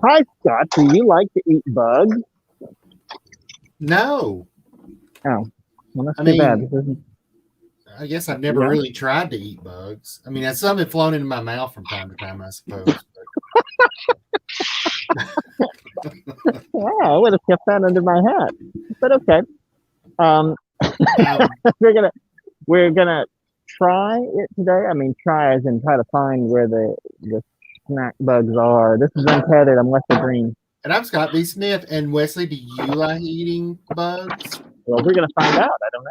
Hi, Scott. Do you like to eat bugs? No. Oh, well, that's I too bad. mean, This isn't, I guess I've never yeah. really tried to eat bugs. I mean, some have flown into my mouth from time to time, I suppose. Wow, I would have kept that under my hat. But okay. Um, Um, we're gonna we're gonna try it today. I mean, try as in try to find where the snack bugs are. This is Untethered. I'm Wesley Green. and I'm Scott B. Smith. And Wesley, do you like eating bugs? Well, we're gonna find out. I don't know.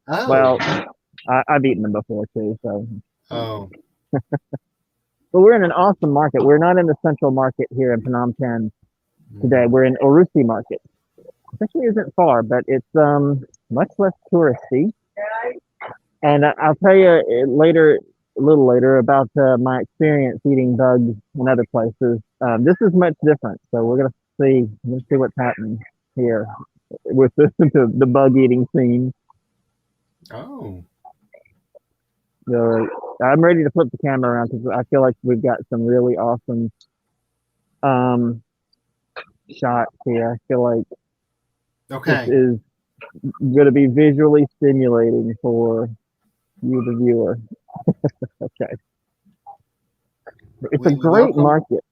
Oh. Well, I've eaten them before too. So, Oh. but we're in an awesome market. We're not in the central market here in Phnom Penh today. Mm. We're in Orussey market. It actually isn't far, but it's much less touristy. And I'll tell you later, a little later, about my experience eating bugs in other places. This is much different, so we're gonna see what's happening here with the bug eating scene. Oh. So I'm ready to flip the camera around because I feel like we've got some really awesome um, shots here. I feel like this Okay. is going to be visually stimulating for you, the viewer. Okay. It's a great market.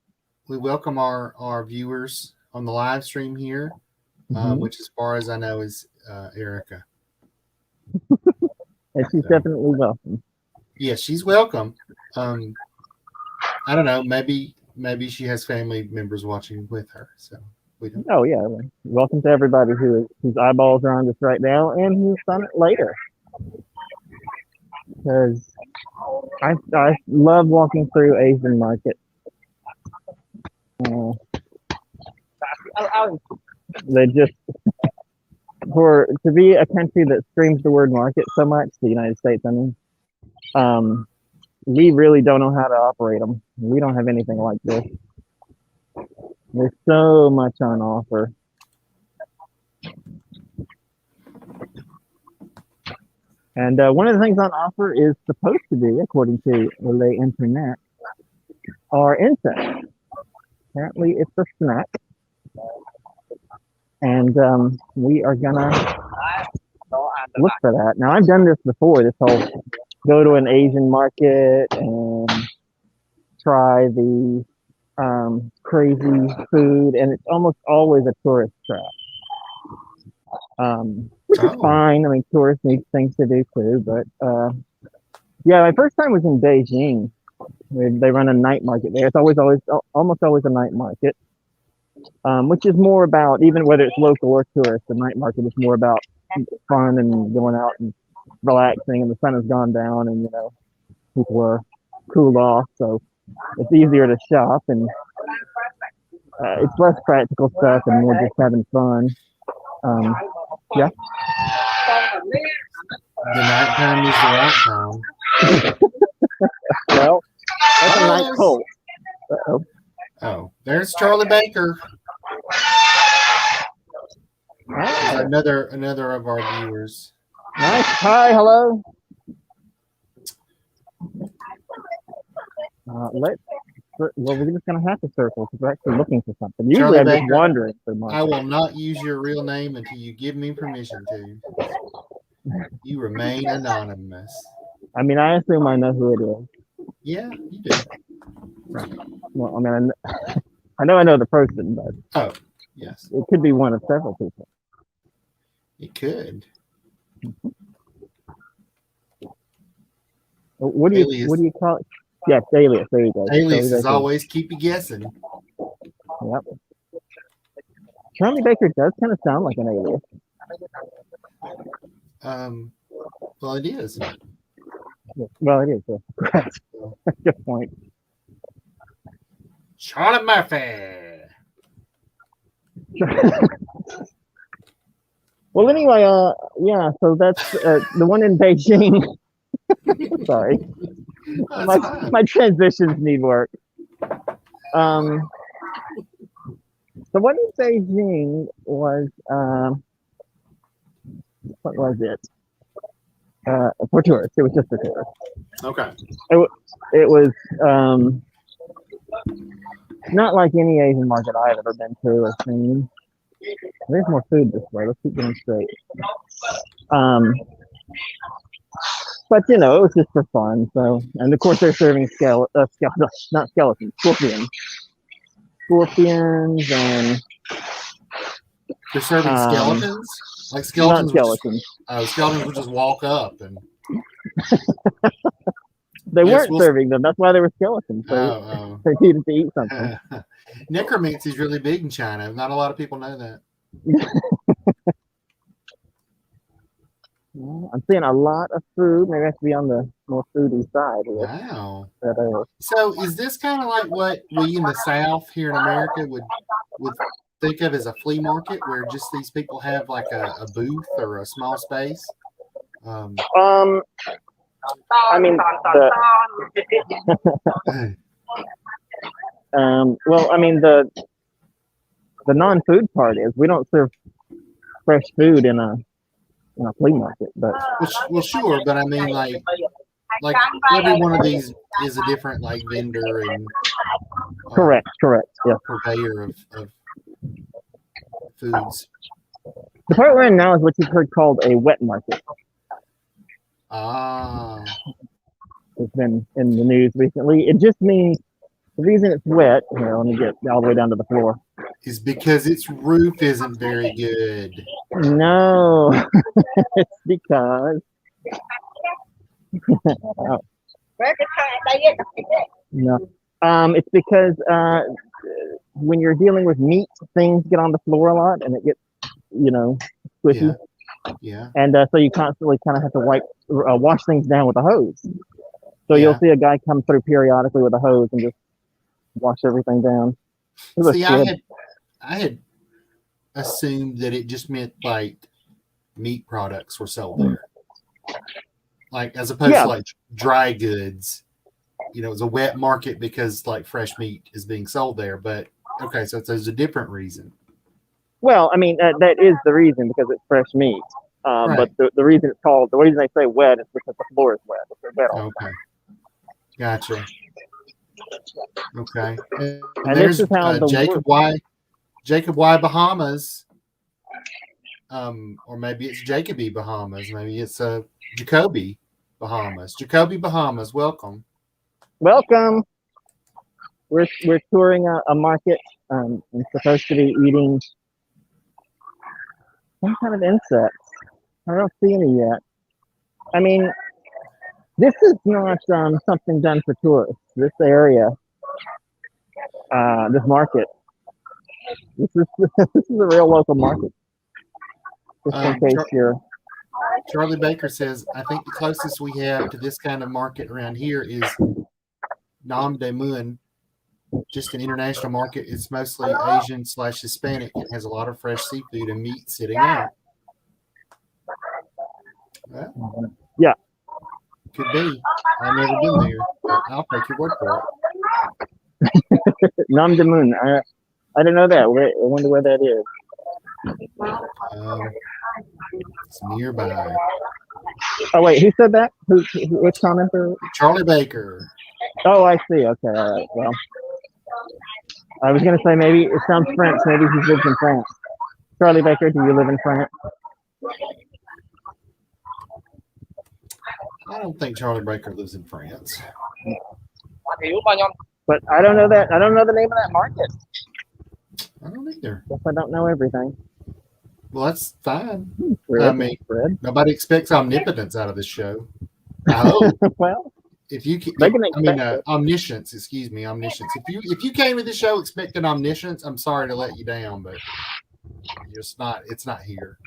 We welcome our viewers on the live stream here, which, as far as I know, is Erica. And she's definitely welcome. Yeah, she's welcome. I don't know. Maybe she has family members watching with her. So we don't. Oh yeah. Welcome to everybody whose eyeballs are on this right now and who's on it later. Because I love walking through Asian markets. They just to be a country that screams the word market so much, the United States, I mean, we really don't know how to operate them. We don't have anything like this. There's so much on offer. And one of the things on offer is supposed to be, according to the internet, are insects. Apparently, it's a snack. And we are going to look for that. Now, I've done this before, this whole go to an Asian market and try the crazy food, and it's almost always a tourist trap. Which is fine. I mean, tourists need things to do too. But yeah, my first time was in Beijing. They run a night market there. It's almost always a night market, which is more about, even whether it's local or tourist, the night market is more about fun and going out and relaxing, and the sun has gone down, and people are cooled off, so it's easier to shop, and it's less practical stuff and more just having fun. Yeah. The nighttime is the right time. Well, that's a night cold. Uh-oh. Oh, there's Charlie Baker. Another of our viewers. Nice. Hi, hello. We're just gonna have to circle because we're actually looking for something. Usually, Charlie I'm Baker, just wandering for months. I will not use your real name until you give me permission to. You remain anonymous. I mean, I assume I know who it is. Yeah, you do. Right. Well, I mean, I know the person, but yes, it could be one of several people. It could. What do you call it? Yes, alias. There you go. Aliases always keep you guessing. Yep. Charlie Baker does kind of sound like an alias. Well, it is. Well, it is. Yeah. Good point. Charlie Murphy. Well, anyway, yeah. So that's the one in Beijing. Sorry, my transitions need work. The one in Beijing was what was it? For tourists. It was just for tourists. Okay. It was Not like any Asian market I've ever been to or seen. There's more food this way. Let's keep going straight. Um, but it was just for fun. So, and of course they're serving not skeletons, scorpions, and They're serving skeletons. Like not skeletons skeletons. Skeletons would just walk up and. They weren't serving them. That's why they were skeletons. So they needed to eat something. Necromancy is really big in China. Not a lot of people know that. I'm seeing a lot of food. Maybe I have to be on the more foodie side here. Wow. So is this kind of like what we in the South here in America would think of as a flea market, where just these people have like a booth or a small space? I mean, well, I mean, the non-food part is we don't serve fresh food in a flea market, but well, sure, but I mean, like every one of these is a different like vendor and correct, yeah, purveyor of foods. The part we're in now is what you've heard called a wet market. It's been in the news recently. It just means the reason it's wet, here, let me get all the way down to the floor, is because its roof isn't very good. No, it's because no. It's because when you're dealing with meat, things get on the floor a lot and it gets, squishy. Yeah. And so you constantly kind of have to wash things down with a hose. So you'll see a guy come through periodically with a hose and just wash everything down. See, I had assumed that it just meant like meat products were sold there, like as opposed to like dry goods. It's a wet market because like fresh meat is being sold there. But okay, so there's a different reason. Well, I mean that is the reason, because it's fresh meat. Right. But the reason the reason they say wet is because the floor is wet. It's wet all the time. Gotcha. Okay. And there's this is how Jacob Y Bahamas, or maybe it's Jacoby Bahamas, maybe it's Jacoby Bahamas. Jacoby Bahamas, welcome. We're touring a market. I'm supposed to be eating some kind of insects. I don't see any yet. I mean, this is not something done for tourists. This area, this market, this is a real local market. Just in case Charlie Baker says, I think the closest we have to this kind of market around here is Nam De Muon, just an international market. It's mostly Asian/Hispanic and has a lot of fresh seafood and meat sitting out. Well, yeah. Could be. I've never been there, but I'll take your word for it. Nam De Muon. I don't know that. I wonder where that is. It's nearby. Oh, wait. Who said that? Which commenter? Charlie Baker. Oh, I see. Okay. All right. Well, I was going to say maybe it sounds French. Maybe he lives in France. Charlie Baker, do you live in France? I don't think Charlie Baker lives in France. But I don't know that. I don't know the name of that market. I don't either. Guess I don't know everything. Well, that's fine. Fred, I mean, nobody expects omnipotence out of this show. I hope. Well, if you can, omniscience. Excuse me, omniscience. If you came to the show expecting omniscience, I'm sorry to let you down, but it's not here.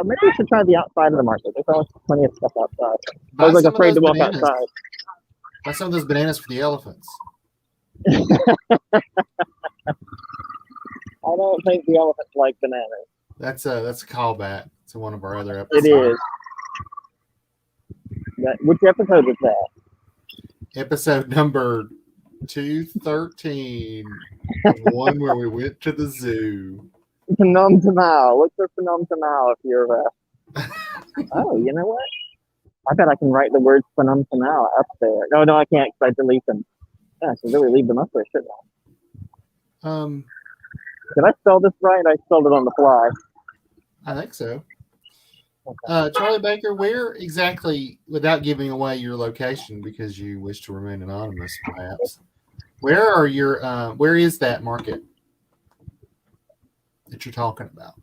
Maybe we should try the outside of the market. There's always plenty of stuff outside. I was afraid to walk outside. Buy some of those bananas for the elephants. I don't think the elephants like bananas. That's a callback to one of our other episodes. It is. Which episode was that? Episode number 213. The one where we went to the zoo. Phnom Penh. Look for Phnom Penh if you're. Oh, you know what? I bet I can write the words Phnom Penh up there. No, I can't because I delete them. Yeah, I should really leave them up there, shouldn't I? Um, Did I spell this right? I spelled it on the fly. I think so. Charlie Baker, where exactly, without giving away your location because you wish to remain anonymous, perhaps, where is that market that you're talking about?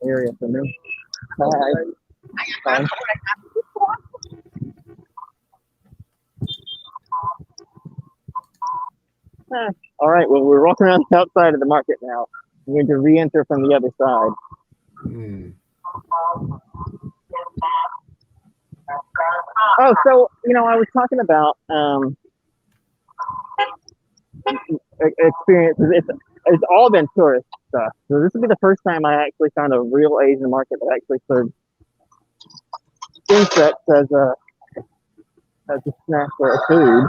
Area for me. Hi. Hi. All right. Well, we're walking around the outside of the market now. We're going to re-enter from the other side. Oh, so I was talking about experiences. It's all been tourist stuff. So this will be the first time I actually found a real Asian market that actually serves insects as a snack or a food.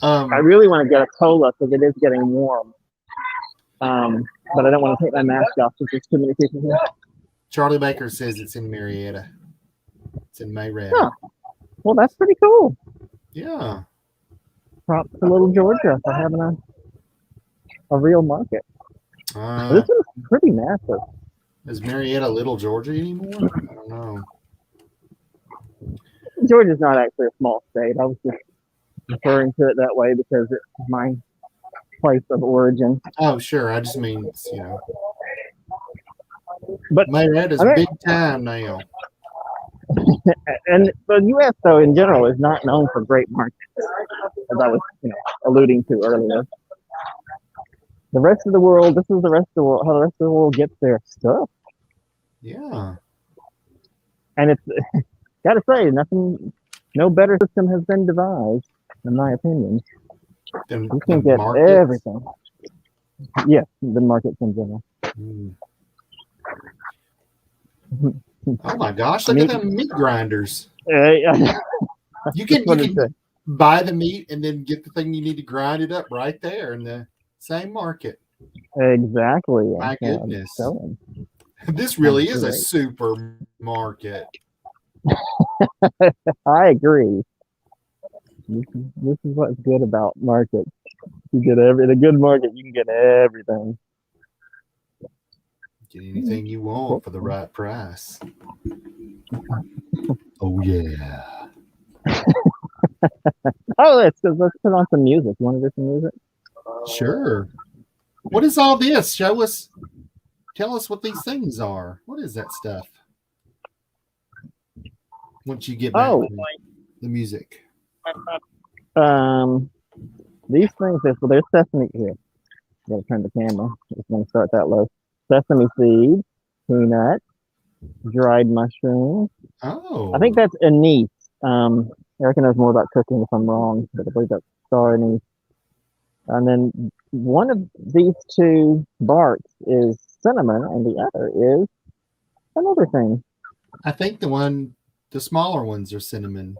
I really want to get a cola because it is getting warm. But I don't want to take my mask off because there's too many people here. Charlie Baker says it's in Marietta. It's in Marietta. Huh. Well, that's pretty cool. Yeah. Props to Little Georgia for having a real market. This one's pretty massive. Is Marietta Little Georgia anymore? I don't know. Georgia's not actually a small state. I was just referring to it that way because it's my place of origin. Oh, sure. I just mean, But Marietta's big time now. And the U.S. though in general is not known for great markets, as I was alluding to earlier. The rest of the world, this is the rest of the world, how the rest of the world gets their stuff. Yeah. And it's gotta say, no better system has been devised, in my opinion. You can get markets? Everything. Yes, the markets in general. Oh my gosh, look at them meat grinders. You can buy the meat and then get the thing you need to grind it up right there in the same market. Exactly. My goodness. This really is a supermarket. I agree. This is what's good about markets. You get in a good market, you can get everything. Get anything you want for the right price. Oh yeah. Let's put on some music. You want to do some music? Sure. What is all this? Tell us what these things are. What is that stuff? Once you get back to the music. These things, there's sesame here. Gotta turn the camera. Just want to start that low. Sesame seeds, peanuts, dried mushrooms. Oh. I think that's anise. Erica knows more about cooking if I'm wrong, but I believe that's star anise. And then one of these two barks is cinnamon, and the other is another thing. I think the smaller ones are cinnamon.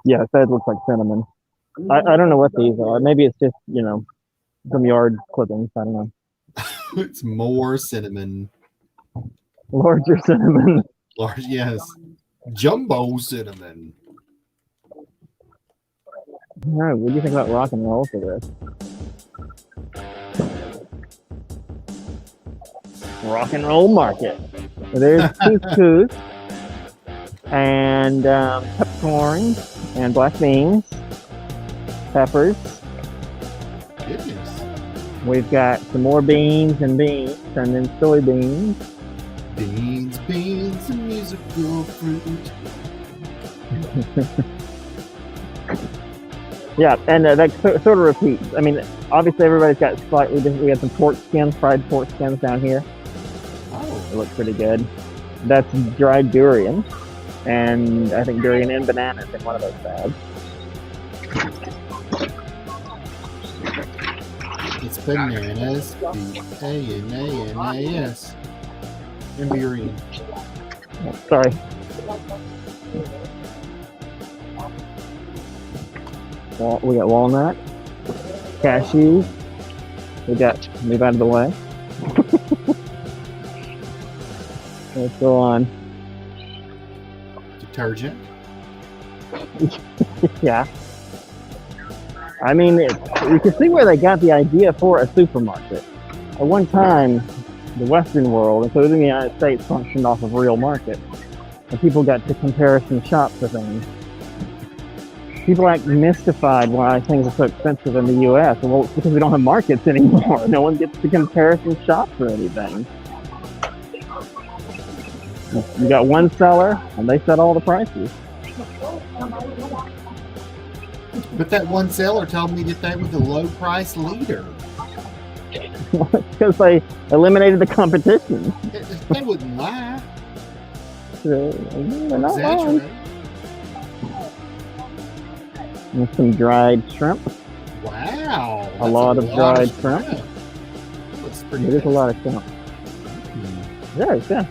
Yeah, that looks like cinnamon. I don't know what these are. Maybe it's just, some yard clippings. I don't know. It's more cinnamon. Larger cinnamon. Large, yes. Jumbo cinnamon. All right, what do you think about rock and roll for this? Rock and roll market. So there's couscous and peppercorn and black beans, peppers. Goodness. We've got some more beans, and then soybeans. Beans, and musical fruit. Yeah, and that sort of repeats. I mean, obviously everybody's got slightly different. We have some fried pork skins down here. Oh. It looks pretty good. That's dried durian. And I think durian and bananas in one of those bags. It's bananas, B-A-N-A-N-A-S, and durian. Oh, sorry. We got walnut, cashews. Move out of the way. Let's go on. Detergent. Yeah. I mean, you can see where they got the idea for a supermarket. At one time, the Western world, including the United States, functioned off of real markets. And people got to comparison shop for things. People act mystified why things are so expensive in the U.S. Well, it's because we don't have markets anymore. No one gets to comparison shop for anything. You got one seller, and they set all the prices. But that one seller told me that they were the low price leader. Because they eliminated the competition. They wouldn't lie. They're not lying. Exaggerate. And some dried shrimp. Wow. A lot of dried shrimp. Looks pretty It is a lot of shrimp. Yeah, yeah.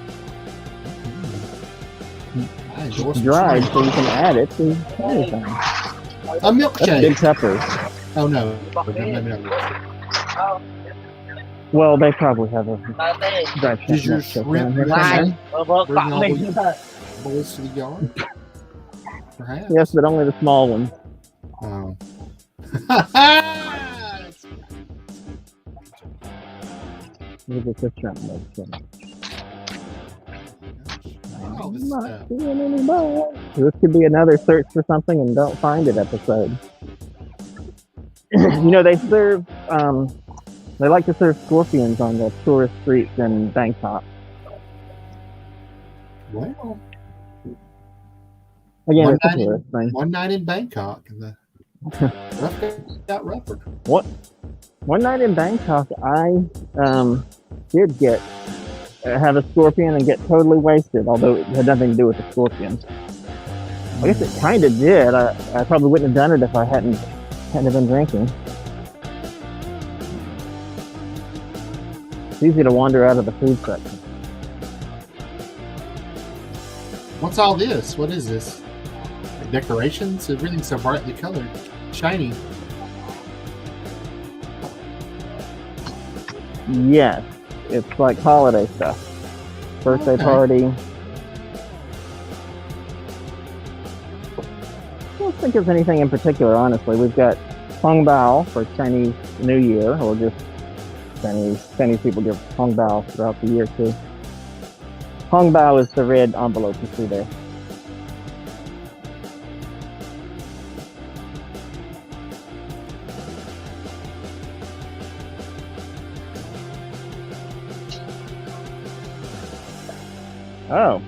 It's dried, so you can add it to anything. A milkshake. Big peppers. Oh no. Well, they probably have a dried shrimp. Does your milkshake shrimp in here. bring all the boys to the yard? Perhaps. Yes, but only the small ones. Oh. Look at the shrimp milkshake. Oh, this Not stuff. seeing anybody. This could be another search for something and don't find it episode. You know, they serve, they like to serve scorpions on the tourist streets in Bangkok. Well, Again, One it's a night in- tourist thing. one night in Bangkok, and the rough got rougher. One night in Bangkok, I did have a scorpion and get totally wasted, although it had nothing to do with the scorpion. I guess it kind of did. I probably wouldn't have done it if I hadn't been drinking. It's easy to wander out of the food section. What's all this? What is this? Decorations? Everything's so brightly colored. Shiny. Yes, it's like holiday stuff. Birthday Okay. party. I don't think it's anything in particular, honestly. We've got Hong Bao for Chinese New Year, or just Chinese people give Hong Bao throughout the year too. Hong Bao is the red envelope you see there. Oh.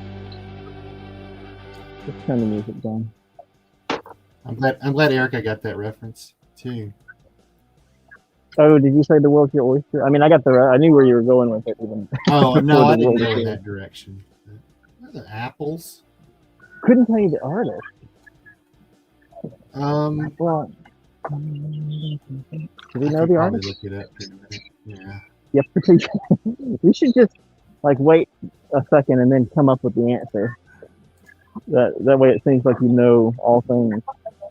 Just turn the music down. I'm glad Erica got that reference too. Oh, did you say the world's your oyster? I mean, I knew where you were going with it. Even Oh no, before I the didn't world go was in here. that direction. What are the apples? Couldn't tell you the artist. Well, do we know the artist? Look it up in a minute. Yeah. Yep. We should just wait a second and then come up with the answer. That way it seems like you know all things.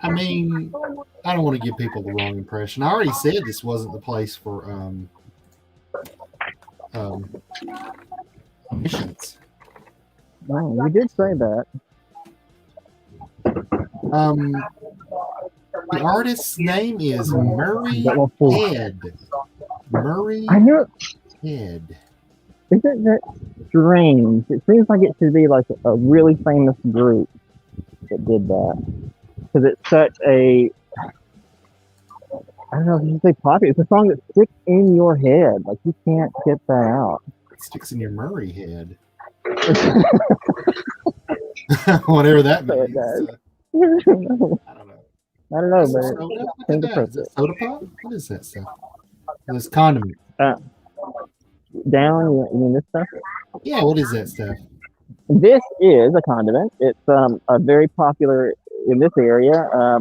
I mean, I don't want to give people the wrong impression. I already said this wasn't the place for missions. Oh, you did say that. The artist's name is Murray Head. Murray I knew it. Head. Isn't that strange? It seems like it should be like a really famous group that did that. Because it's such a, I don't know if you should say popular. It's a song that sticks in your head. Like, you can't get that out. It sticks in your Murray head. Whatever that So it means. does. I don't know. I don't know, Is it but soda? Look at seems that. Is appropriate. it soda pop? What is that stuff? This condiment. Down, you mean this stuff? Yeah, what is that stuff? This is a condiment. It's a very popular in this area. I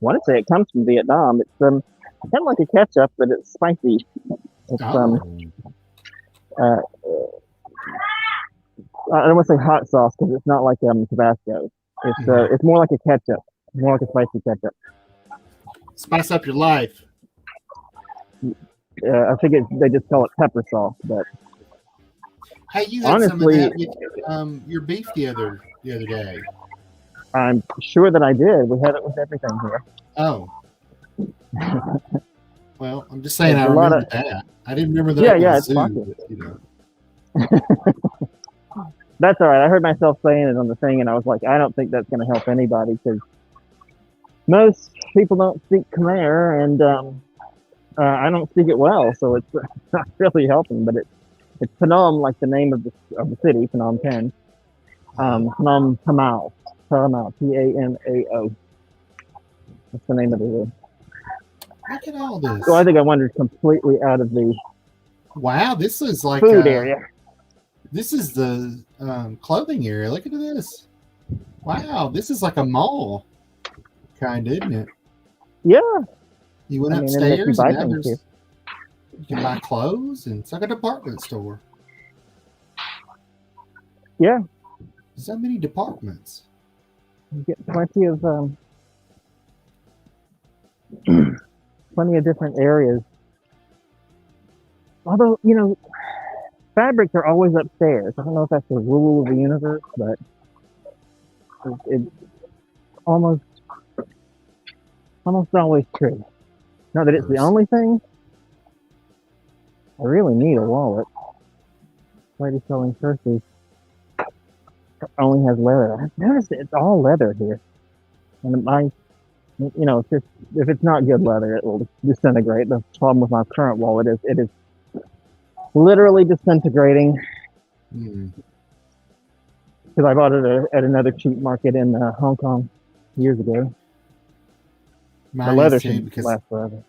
want to say it comes from Vietnam. It's kind of like a ketchup, but it's spicy. It's Oh. I don't want to say hot sauce because it's not like Tabasco. It's more like a ketchup, more like a spicy ketchup. Spice up your life. I think they just call it pepper sauce. But Hey, you had some of honestly, that with your beef the other day. I'm sure that I did. We had it with everything here. Oh, well, I'm just saying There's I a lot remember of that. I didn't remember that yeah, with it's zoo, pocket. but, you know. That's all right. I heard myself saying it on the thing, and I was like, I don't think that's going to help anybody because most people don't speak Khmer, and I don't speak it well, so it's not really helping. But it's Phnom, like the name of the city, Phnom Penh. Phnom Tamao, Tamao, Tamao. That's the name of the word. Look at all this. So I think I wandered completely out of the Wow, this is like food area. This is the clothing area. Look at this. Wow, this is like a mall, kind of, isn't it? Yeah. You went And upstairs, and now here. you can buy clothes, and it's like a department store. Yeah. So many departments. You get plenty of different areas. Although, fabrics are always upstairs. I don't know if that's the rule of the universe, but it's almost always true. Not that it's the only thing. I really need a wallet. Lady selling purses only has leather. I've noticed it's all leather here. And if it's not good leather, it will disintegrate. The problem with my current wallet is it is literally disintegrating. Because I bought it at another cheap market in Hong Kong years ago. The leather should last forever.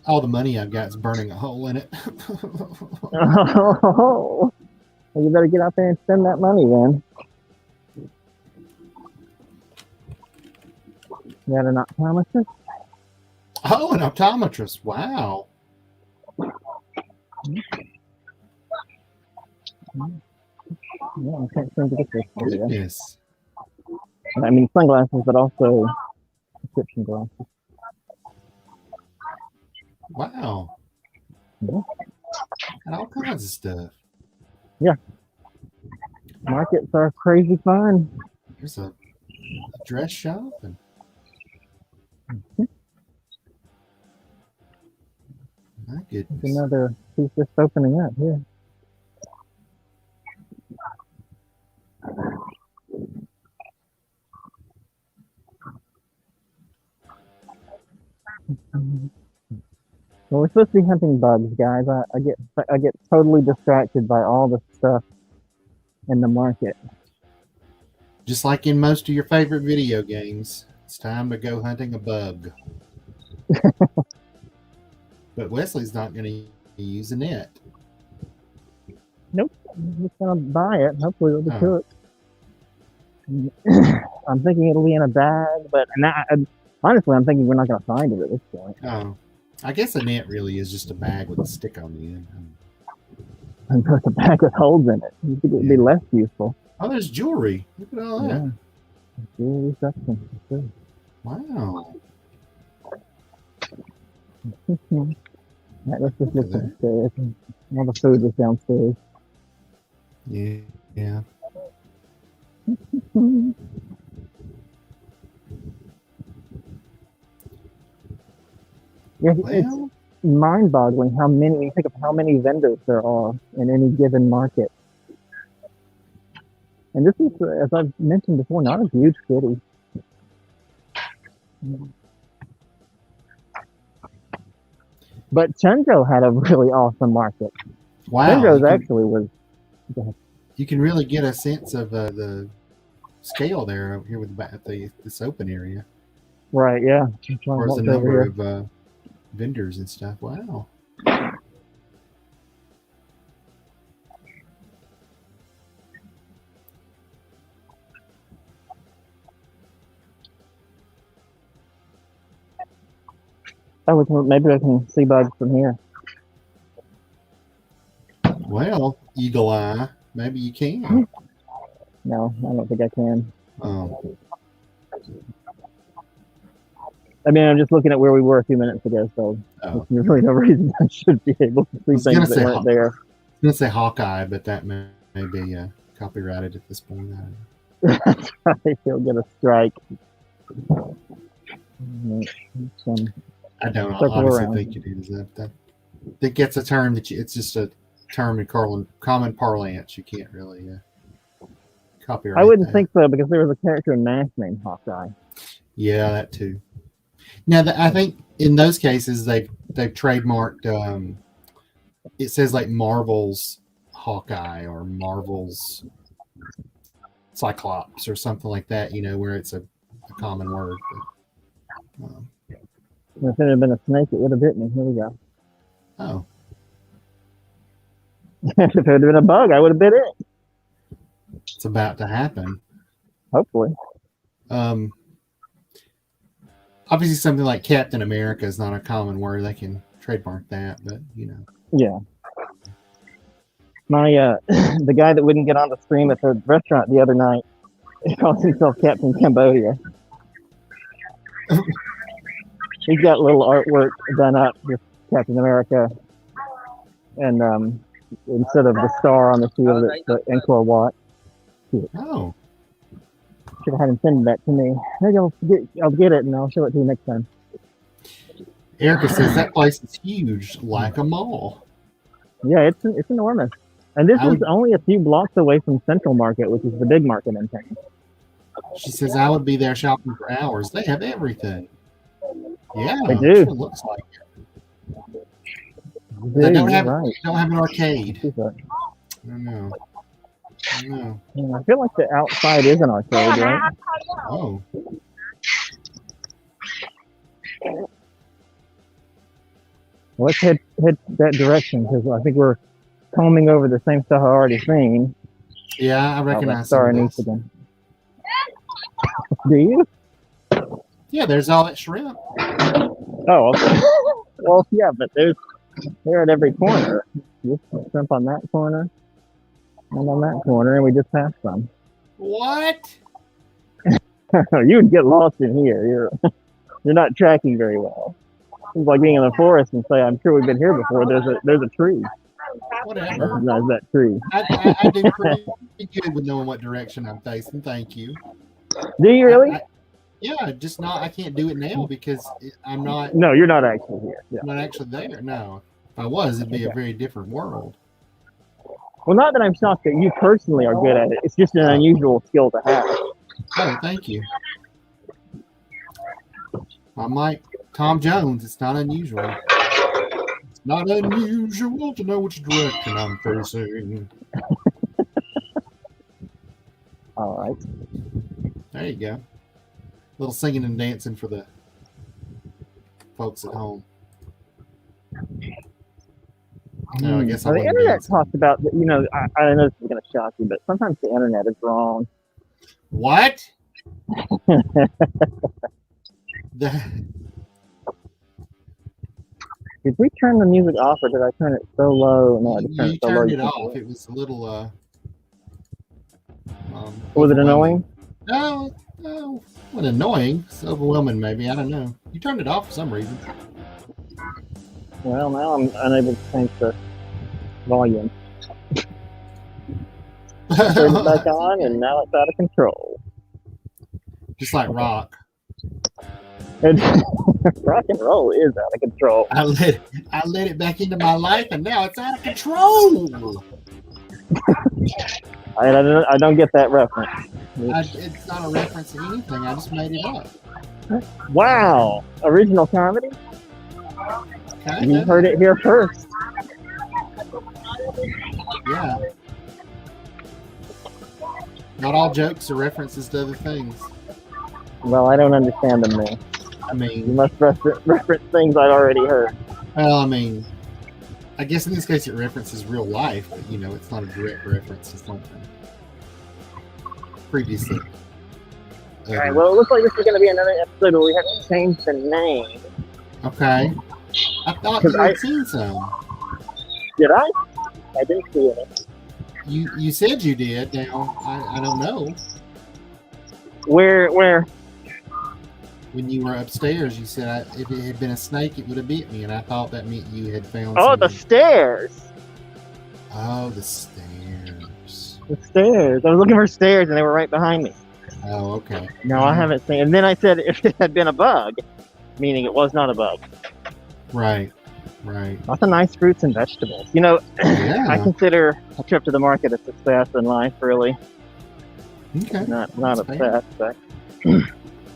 All the money I've got is burning a hole in it. Oh, well, you better get out there and spend that money then. You got an optometrist? Oh, an optometrist. Wow. Yeah, I can't seem to get this. Goodness. I mean, sunglasses, but also prescription glasses. Wow. Yeah. And all kinds of stuff. Yeah. Markets are crazy fun. There's a dress shop and my goodness. There's another piece just opening up here. Well, we're supposed to be hunting bugs, guys. I get totally distracted by all the stuff in the market. Just like in most of your favorite video games, it's time to go hunting a bug. But Wesley's not going to use a net. Nope. I'm just going to buy it. Hopefully it'll be cooked. I'm thinking it'll be in a bag, but honestly, I'm thinking we're not going to find it at this point. Oh, I guess a net really is just a bag with a stick on the end. And put a bag with holes in it. You think it would be less useful. Oh, there's jewelry. Look at all that. Yeah. Jewelry section. Sure. Wow. Let's just look downstairs. All the food is downstairs. Yeah. Yeah. It's mind-boggling how many. When you think of how many vendors there are in any given market, and this is, as I've mentioned before, not a huge city. But Chenzhou had a really awesome market. Wow. Chenzhou's actually was. You can really get a sense of the scale there over here with this open area. Right. Yeah. Or the number of vendors and stuff. Wow. Oh, maybe I can see bugs from here. Well, eagle eye, maybe you can. No, I don't think I can. I mean, I'm just looking at where we were a few minutes ago, so there's really no reason I should be able to see things that weren't there. I was going to say Hawkeye, but that may be copyrighted at this point. That's right. He'll get a strike. I don't obviously think it is. I think that's a term it's just a term in common parlance. You can't really copyright. I wouldn't that. think so, because there was a character in MASH named Hawkeye. Yeah, that too. Now, I think in those cases they've trademarked. It says like Marvel's Hawkeye or Marvel's Cyclops or something like that. Where it's a common word. But, if it had been a snake, it would have bit me. Here we go. Oh. If it had been a bug, I would have bit it. It's about to happen. Hopefully. Obviously, something like Captain America is not a common word. They can trademark that, but Yeah. My the guy that wouldn't get on the stream at the restaurant the other night, he calls himself Captain Cambodia. He's got little artwork done up with Captain America, and instead of the star on the shield, it's the Angkor Wat. Oh. Should have had him send that to me. Maybe I'll get it and I'll show it to you next time. Erica says that place is huge, like a mall. Yeah, it's enormous. And this is only a few blocks away from Central Market, which is the big market in town. She says I would be there shopping for hours. They have everything. Yeah, they do. It looks like it. They don't have an arcade. I don't know. I feel like the outside is an arcade, right? Oh. Well, let's head that direction, because I think we're combing over the same stuff I've already seen. Yeah, I recognize Star Anise again. Do you? Yeah, there's all that shrimp. Oh, okay. Well, yeah, but they're at every corner. Just shrimp on that corner and on that corner, and we just passed some. What? You would get lost in here. You're not tracking very well. It's like being in the forest and say, "I'm sure we've been here before." There's a tree. Whatever. I recognize that tree. I do pretty good with knowing what direction I'm facing. Thank you. Do you really? Yeah, just not. I can't do it now because I'm not. No, you're not actually here. Yeah. I'm not actually there. No, if I was, it'd be a very different world. Well, not that I'm shocked that you personally are good at it. It's just an unusual skill to have. Oh, thank you. I'm like Tom Jones. It's not unusual. It's not unusual to know which direction I'm facing. All right. There you go. A little singing and dancing for the folks at home. No, I guess the internet talks about, I know this is going to shock you, but sometimes the internet is wrong. What? Did we turn the music off, or did I turn it so low? No, I just turned you it so low. Turned it off. It was a little. Was it annoying? No, what annoying? It's overwhelming, maybe. I don't know. You turned it off for some reason. Well, now I'm unable to change the volume. Turn it back on, and now it's out of control. Just like rock. Rock and roll is out of control. I let it back into my life, and now it's out of control. I don't get that reference. It's not a reference to anything. I just made it up. Wow. Original comedy? You heard it here first. Yeah. Not all jokes are references to other things. Well, I don't understand them then. I mean, you must reference things I've already heard. Well, I mean, I guess in this case it references real life, but it's not a direct reference to something previously. All right. Well, it looks like this is going to be another episode where we have to change the name. Okay. I thought you had seen some. Did I? I didn't see it. You said you did. Now I don't know. Where? when you were upstairs, you said if it had been a snake, it would have bit me, and I thought that meant you had found. Oh, the stairs. Oh, the stairs. The stairs. I was looking for stairs, and they were right behind me. Oh, okay. No, I haven't seen. And then I said if it had been a bug, meaning it was not a bug. Right. Right. Lots of nice fruits and vegetables. You know, Yeah. I consider a trip to the market a success in life. Really, Okay. not That's upset, but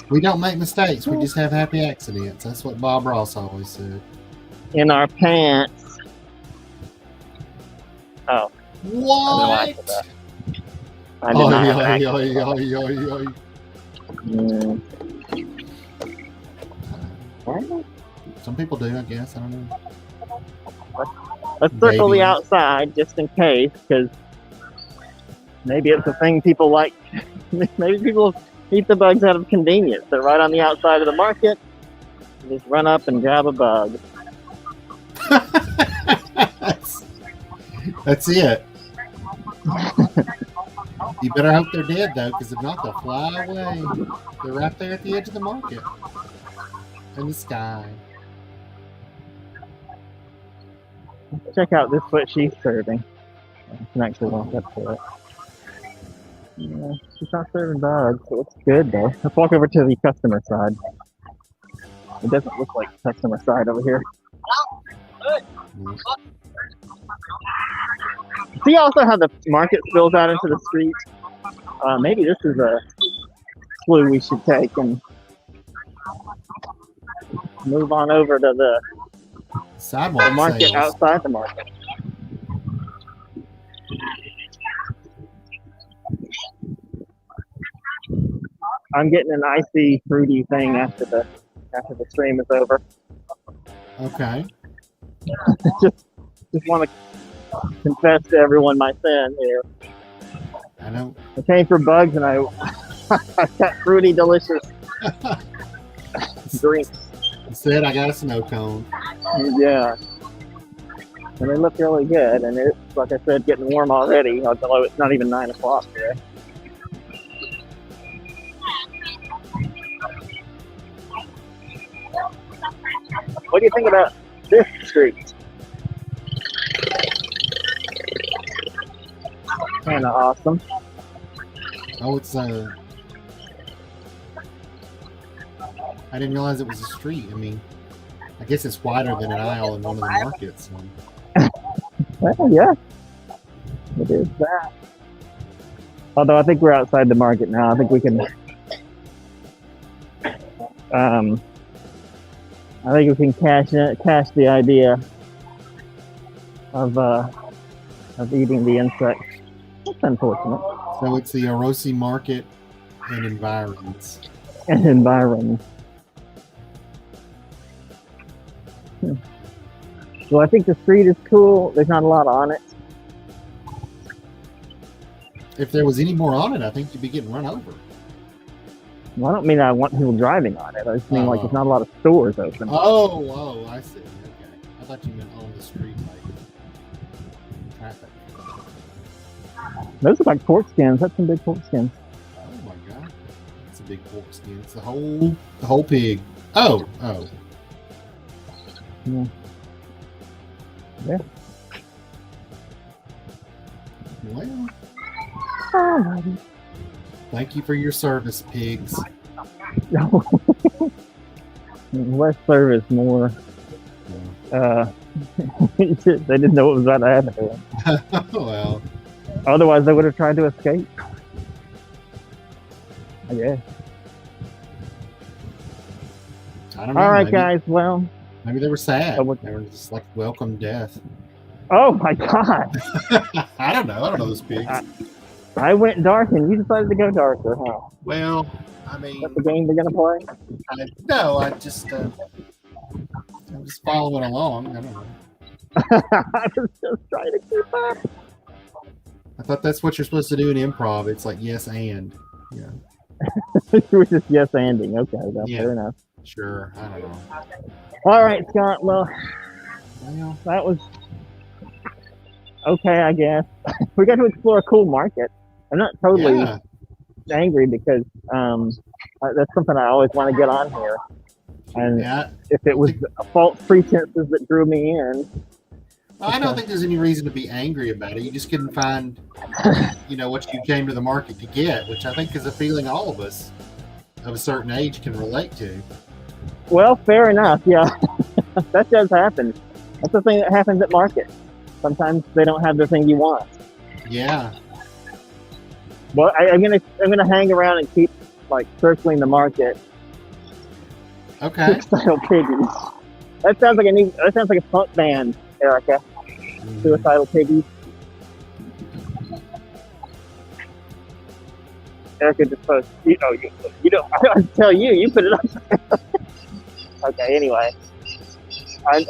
We don't make mistakes. We just have happy accidents. That's what Bob Ross always said. in our pants. Oh, What? I did not have Oi, access. oi, oi, oi, oi. Mm. Some people do, I guess. I don't know. Let's circle the Maybe. outside just in case, because maybe it's a thing people like. Maybe people eat the bugs out of convenience. They're right on the outside of the market. You just run up and grab a bug. That's it. You better hope they're dead, though, because if not, they'll fly away. They're right there at the edge of the market. In the sky. Check out this what she's serving. I can actually walk up to it. Yeah, she's not serving bugs. It looks good though. Let's walk over to the customer side. It doesn't look like customer side over here. See also how the market spills out into the street? Maybe this is a clue we should take and move on over to the Sidewalk market sales. outside the market. I'm getting an icy, fruity thing after the stream is over. Okay. just want to confess to everyone my sin here. I know. I came for bugs and I got fruity, delicious drinks. Instead, I got a snow cone. Yeah. And they look really good. And it's, like I said, getting warm already, although it's not even 9 o'clock today. What do you think about this street? Kind of awesome. Oh, it's I didn't realize it was a street. I mean, I guess it's wider than an aisle in one of the markets. Well, yeah. It is that. Although I think we're outside the market now. I think we can. I think we can cash the idea of eating the insect. That's unfortunate. So it's the Orussey market and environs. And environment. Well, I think the street is cool. There's not a lot on it. If there was any more on it, I think you'd be getting run over. Well, I don't mean I want people driving on it. I just mean like there's not a lot of stores open. Oh, I see. Okay. I thought you meant on the street, like traffic. Those are like pork skins. That's some big pork skins. Oh my god. It's a big pork skin. It's the whole pig. Oh. Yeah. Yeah. Well, Alrighty. thank you for your service, pigs. Less service, more. They didn't know what was about to happen to them. Well, Otherwise, they would have tried to escape. I guess. I don't know. All right, maybe, guys. Well. Maybe they were sad. So They were just like welcome death. Oh my God! I don't know those pigs. I went dark, and you decided to go darker, huh? Well, I mean, That's the game they're gonna play. I just I'm just following along. I don't know. I was just trying to keep up. I thought that's what you're supposed to do in improv. It's like yes and. Yeah. You were just yes-anding. Okay, that's fair enough. Sure. I don't know. All right, Scott. Well, Well, that was okay, I guess. We got to explore a cool market. I'm not totally angry because That's something I always want to get on here. And Yeah. if it was false pretenses that drew me in, I don't think there's any reason to be angry about it. You just couldn't find, what you came to the market to get, which I think is a feeling all of us of a certain age can relate to. well, fair enough. Yeah, that does happen. That's the thing that happens at markets. Sometimes they don't have the thing you want. Yeah. Well, I'm gonna hang around and keep like circling the market. Okay. Suicidal Piggies. That sounds like a punk band, Erica. Mm-hmm. Suicidal Piggies. Erica just posted. You don't. I don't tell you. You put it up. Okay. Anyway,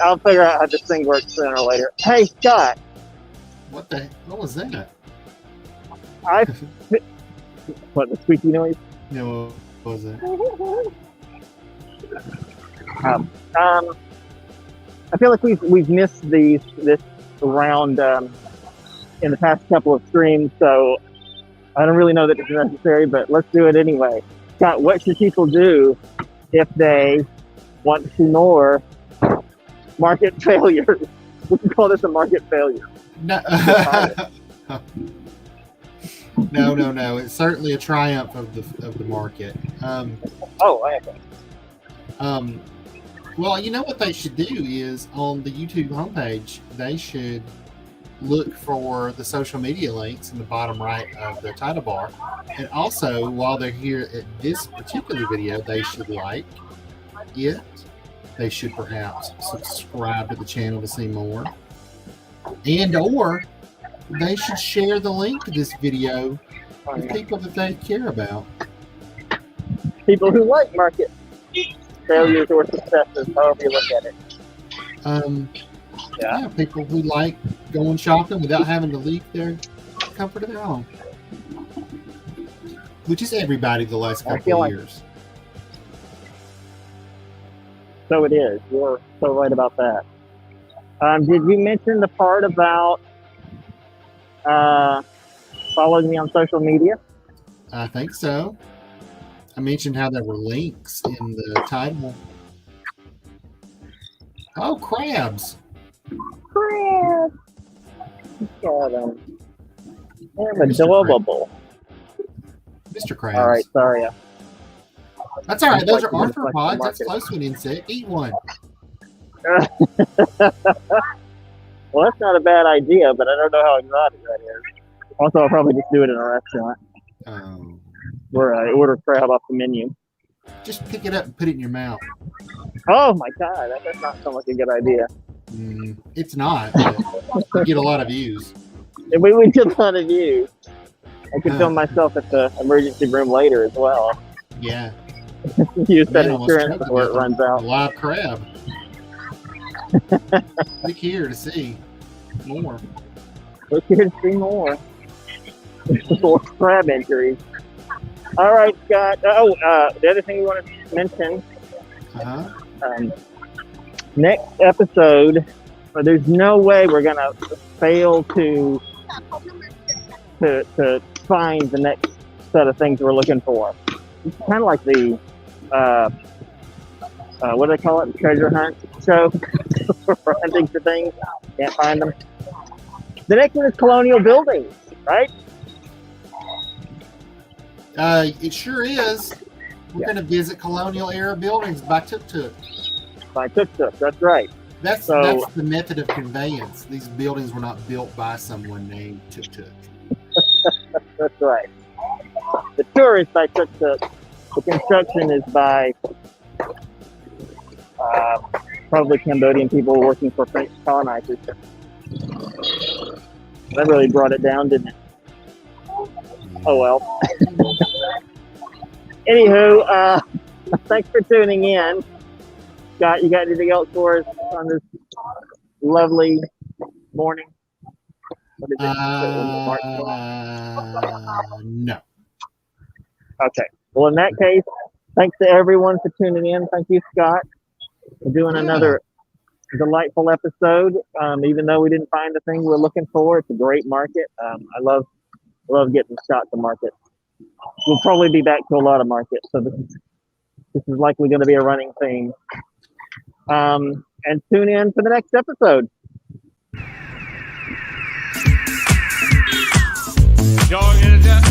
I'll figure out how this thing works sooner or later. Hey, Scott. What was that? What, the squeaky noise? No, what was it? I feel like we've missed this round in the past couple of streams, so I don't really know that it's necessary, but let's do it anyway. Scott, what should people do if they want to see more market failures? We can call this a market failure. No. No. It's certainly a triumph of the market. Okay. Well, you know what they should do is on the YouTube homepage, they should look for the social media links in the bottom right of the title bar. And also, while they're here at this particular video, they should like it. They should perhaps subscribe to the channel to see more. And or they should share the link to this video with people that they care about. People who like market failures or successes, however you look at it. Yeah, people who like going shopping without having to leave their comfort of their home. Which is everybody the last couple of years. So it is. You're so right about that. Did you mention the part about following me on social media? I think so. I mentioned how there were links in the title. Oh, crabs. Crabs. Got them. They're adorable. Mr. Krabs. All right, sorry. That's all right. Those are arthropods. That's close to an insect. Eat one. Well, that's not a bad idea, but I don't know how exotic that is. Also, I'll probably just do it in a restaurant. Where I order crab off the menu. Just pick it up and put it in your mouth. Oh my God, that does not sound like a good idea. It's not. You get a lot of views. And we would get a lot of views. I could film myself at the emergency room later as well. Yeah. Use that insurance before it runs out. A live crab. Click here to see more. Click here to see more. For crab injuries. All right, Scott. The other thing we want to mention. Next episode, there's no way we're gonna fail to find the next set of things we're looking for. It's kind of like the what do they call it? Treasure hunt show. For hunting for things, can't find them. The next one is colonial buildings, right? It sure is. We're going to visit colonial era buildings by tuk-tuk. By tuk-tuk, that's right. That's the method of conveyance. These buildings were not built by someone named tuk-tuk. That's right. The tour is by tuk-tuk. The construction is by probably Cambodian people working for French colonizers. That really brought it down, didn't it? Oh well. Anywho, thanks for tuning in. Scott, you got anything else for us on this lovely morning? What is it? No. Okay. Well, in that case, thanks to everyone for tuning in. Thank you, Scott, for doing another delightful episode. Even though we didn't find the thing we're looking for, it's a great market. I love getting Scott to market. we'll probably be back to a lot of markets. So this is likely going to be a running theme. And tune in for the next episode. Dog